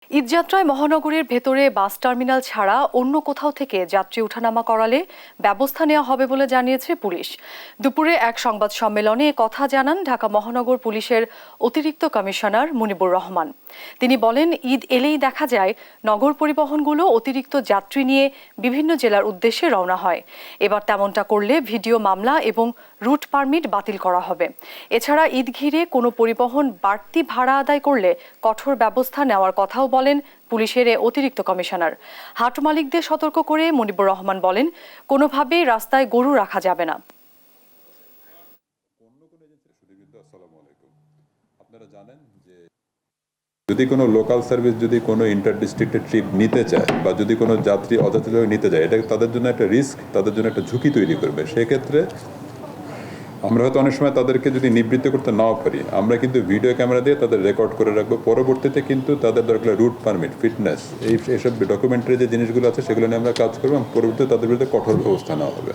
ঈদযাত্রায় মহানগরীর ভেতরে bus terminal ছাড়া অন্য কোথাও থেকে যাত্রী ওঠানামা করালে ব্যবস্থা নেওয়া হবে বলে জানিয়েছে পুলিশ। দুপুরে এক সংবাদ সম্মেলনে এ কথা জানান ঢাকা মহানগর পুলিশের অতিরিক্ত কমিশনার মুনিবুর রহমান। তিনি বলেন, ঈদ এলেই দেখা যায় নগর পরিবহনগুলো অতিরিক্ত যাত্রী নিয়ে বিভিন্ন জেলার উদ্দেশ্যে রওনা হয়। এবার তেমনটা করলে ভিডিও মামলা এবং রুট পারমিট বাতিল করা হবে। এছাড়া ঈদ ঘিরে কোনো পরিবহন বাড়তি ভাড়া আদায় করলে কঠোর ব্যবস্থা নেওয়ার কথাও বলেন পুলিশের অতিরিক্ত কমিশনার। হাট মালিকদের সতর্ক করে মুনিবুর রহমান বলেন, কোনোভাবেই রাস্তায় গরু রাখা যাবে না। যদি কোনো লোকাল সার্ভিস যদি কোনো ইন্টার ডিস্ট্রিক্টের ট্রিপ নিতে চায় বা যদি কোনো যাত্রী অযাচিতভাবে নিতে যায়, এটা তাদের জন্য একটা রিস্ক, তাদের জন্য একটা ঝুঁকি তৈরি করবে। সেক্ষেত্রে আমরা হয়তো অনেক সময় তাদেরকে যদি নিবৃত্ত করতে নাও পারি, আমরা কিন্তু ভিডিও ক্যামেরা দিয়ে তাদের রেকর্ড করে রাখবো। পরবর্তীতে কিন্তু তাদের দরকার রুট পারমিট, ফিটনেস, এইসব ডকুমেন্টারি যে জিনিসগুলো আছে সেগুলো নিয়ে আমরা কাজ করবো এবং পরবর্তীতে তাদের বিরুদ্ধে কঠোর ব্যবস্থা নেওয়া হবে।